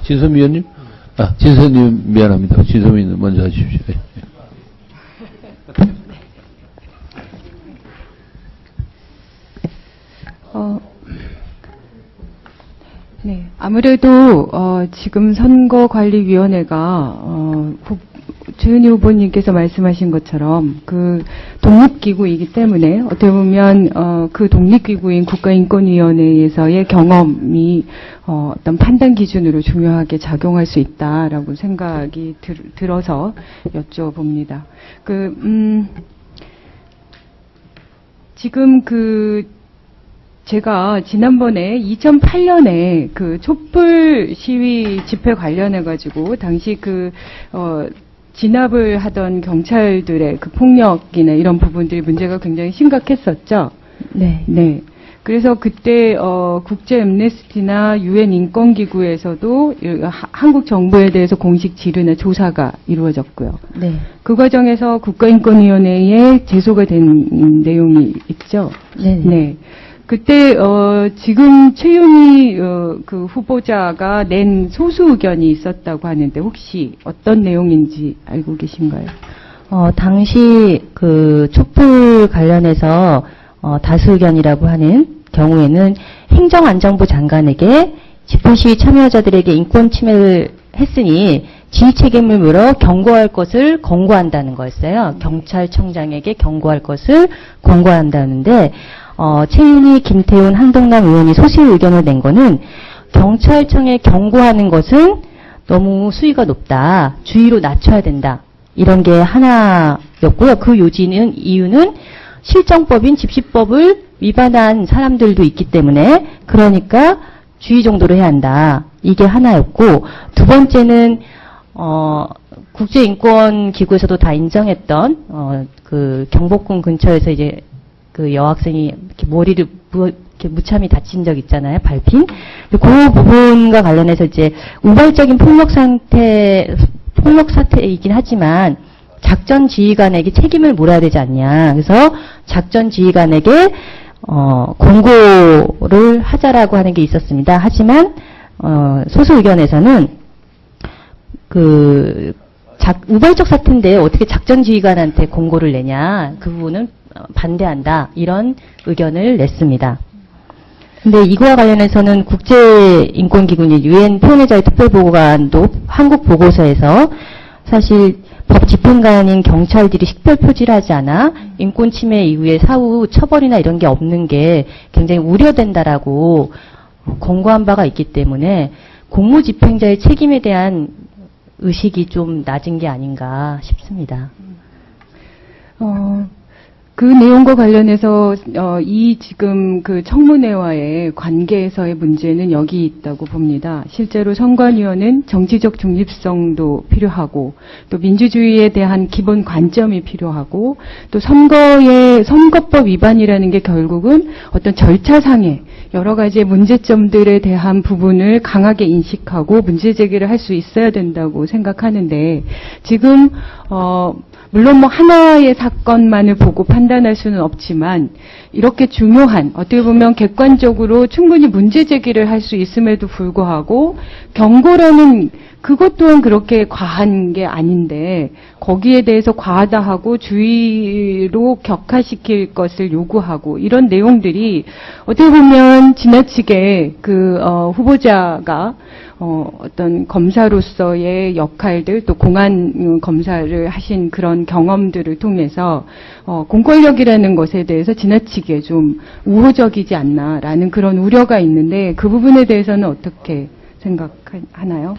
진선 위원님? 진선님 미안합니다. 진선 위원님 먼저 하십시오. 네. 네. 아무래도, 지금 선거관리위원회가, 최은희 후보님께서 말씀하신 것처럼 그 독립기구이기 때문에 어떻게 보면 그 독립기구인 국가인권위원회에서의 경험이 어떤 판단 기준으로 중요하게 작용할 수 있다라고 생각이 들어서 여쭤봅니다. 지금 제가 지난번에 2008년에 그 촛불 시위 집회 관련해가지고 당시 진압을 하던 경찰들의 그 폭력이나 이런 부분들이 문제가 굉장히 심각했었죠. 네. 네. 그래서 그때 국제 엠네스티나 유엔 인권기구에서도 한국 정부에 대해서 공식 질의나 조사가 이루어졌고요. 네. 그 과정에서 국가인권위원회에 제소가 된 내용이 있죠. 네. 네. 그때 지금 최윤희 그 후보자가 낸 소수 의견이 있었다고 하는데 혹시 어떤 내용인지 알고 계신가요? 당시 그 촛불 관련해서 다수 의견이라고 하는 경우에는 행정안전부 장관에게 집회시위 참여자들에게 인권 침해를 했으니 지휘 책임을 물어 경고할 것을 권고한다는 거였어요. 경찰청장에게 경고할 것을 권고한다는데 최윤희, 김태훈, 한동남 의원이 소수 의견을 낸 거는 경찰청에 경고하는 것은 너무 수위가 높다. 주의로 낮춰야 된다. 이런 게 하나였고요. 그 이유는 실정법인 집시법을 위반한 사람들도 있기 때문에 그러니까 주의 정도로 해야 한다. 이게 하나였고 두 번째는 국제인권기구에서도 다 인정했던 그 경복궁 근처에서 이제 그 여학생이 이렇게 머리를 이렇게 무참히 다친 적 있잖아요. 밟힌. 그 부분과 관련해서 이제 우발적인 폭력 사태이긴 하지만 작전 지휘관에게 책임을 물어야 되지 않냐. 그래서 작전 지휘관에게 권고를 하자라고 하는 게 있었습니다. 하지만 소수 의견에서는 우발적 사태인데 어떻게 작전 지휘관한테 권고를 내냐. 그 부분은 반대한다. 이런 의견을 냈습니다. 근데 이거와 관련해서는 국제인권기구인 유엔 피해자의 특별보고관도 한국 보고서에서 사실 법 집행관인 경찰들이 식별표지를 하지 않아 인권 침해 이후에 사후 처벌이나 이런 게 없는 게 굉장히 우려된다라고 권고한 바가 있기 때문에 공무집행자의 책임에 대한 의식이 좀 낮은 게 아닌가 싶습니다. 그 내용과 관련해서 이 지금 그 청문회와의 관계에서의 문제는 여기 있다고 봅니다. 실제로 선관위원은 정치적 중립성도 필요하고 또 민주주의에 대한 기본 관점이 필요하고 또 선거법 위반이라는 게 결국은 어떤 절차상의 여러 가지의 문제점들에 대한 부분을 강하게 인식하고 문제 제기를 할 수 있어야 된다고 생각하는데 지금 물론 뭐 하나의 사건만을 보고 판단할 수는 없지만 이렇게 중요한 어떻게 보면 객관적으로 충분히 문제 제기를 할 수 있음에도 불구하고 경고라는 그것 또한 그렇게 과한 게 아닌데 거기에 대해서 과하다 하고 주의로 격하시킬 것을 요구하고 이런 내용들이 어떻게 보면 지나치게 후보자가 어떤 검사로서의 역할들 또 공안 검사를 하신 그런 경험들을 통해서 공권력이라는 것에 대해서 지나치게 좀 우호적이지 않나라는 그런 우려가 있는데 그 부분에 대해서는 어떻게 생각하나요?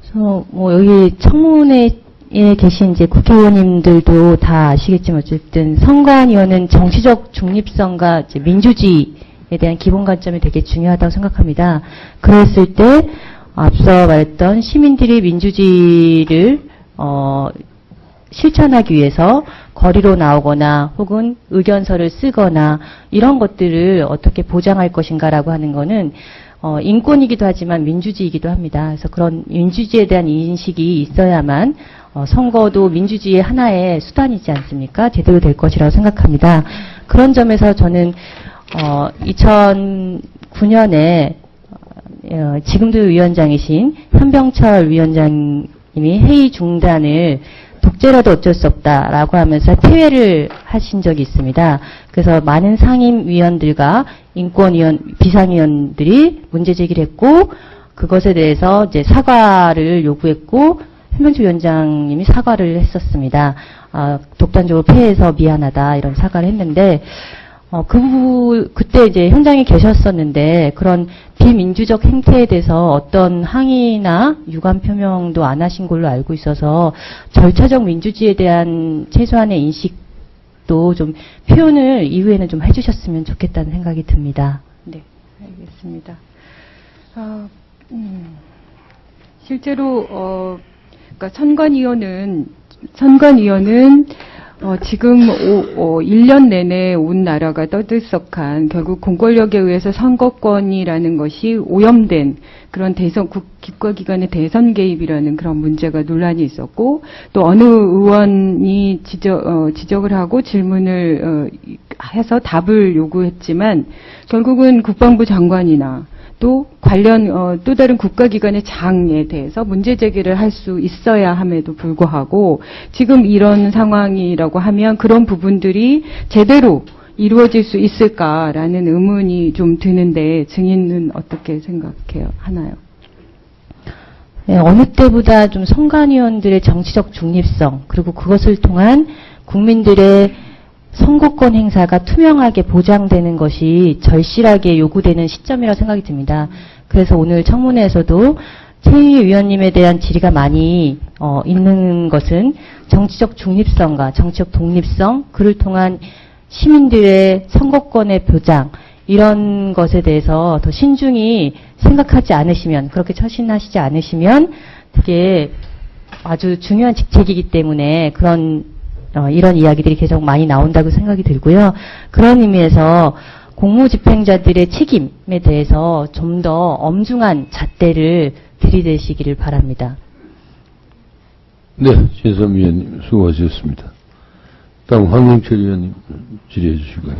그래서 여기 청문회에 계신 이제 국회의원님들도 다 아시겠지만 어쨌든 선관위원은 정치적 중립성과 이제 민주주의에 대한 기본 관점이 되게 중요하다고 생각합니다. 그랬을 때 앞서 말했던 시민들이 민주주의를 실천하기 위해서 거리로 나오거나 혹은 의견서를 쓰거나 이런 것들을 어떻게 보장할 것인가라고 하는 거는 인권이기도 하지만 민주주의이기도 합니다. 그래서 그런 민주주의에 대한 인식이 있어야만 선거도 민주주의의 하나의 수단이지 않습니까? 제대로 될 것이라고 생각합니다. 그런 점에서 저는 2009년에 지금도 위원장이신 현병철 위원장님이 회의 중단을 독재라도 어쩔 수 없다라고 하면서 퇴회를 하신 적이 있습니다. 그래서 많은 상임위원들과 인권위원, 비상위원들이 문제 제기를 했고, 그것에 대해서 이제 사과를 요구했고, 현병철 위원장님이 사과를 했었습니다. 독단적으로 폐해서 미안하다, 이런 사과를 했는데, 그때 이제 현장에 계셨었는데, 그런 비민주적 행태에 대해서 어떤 항의나 유감 표명도 안 하신 걸로 알고 있어서, 절차적 민주주의에 대한 최소한의 인식도 좀 표현을 이후에는 좀 해주셨으면 좋겠다는 생각이 듭니다. 네, 알겠습니다. 실제로, 그러니까 선관위원은 지금 1년 내내 온 나라가 떠들썩한 결국 공권력에 의해서 선거권이라는 것이 오염된 그런 국가기관의 대선 개입이라는 그런 문제가 논란이 있었고, 또 어느 의원이 지적을 하고 질문을 해서 답을 요구했지만 결국은 국방부 장관이나 또 관련 또 다른 국가기관의 장에 대해서 문제 제기를 할 수 있어야 함에도 불구하고 지금 이런 상황이라고 하면 그런 부분들이 제대로 이루어질 수 있을까라는 의문이 좀 드는데 증인은 어떻게 하나요? 네, 어느 때보다 좀 선관위원들의 정치적 중립성, 그리고 그것을 통한 국민들의 선거권 행사가 투명하게 보장되는 것이 절실하게 요구되는 시점이라고 생각이 듭니다. 그래서 오늘 청문회에서도 최희 위원님에 대한 질의가 많이 있는 것은 정치적 중립성과 정치적 독립성, 그를 통한 시민들의 선거권의 보장, 이런 것에 대해서 더 신중히 생각하지 않으시면, 그렇게 처신하시지 않으시면 되게 아주 중요한 직책이기 때문에 이런 이야기들이 계속 많이 나온다고 생각이 들고요. 그런 의미에서 공무집행자들의 책임에 대해서 좀 더 엄중한 잣대를 들이대시기를 바랍니다. 네, 진섬 위원님 수고하셨습니다. 다음 황영철 위원님 질의해 주시고요.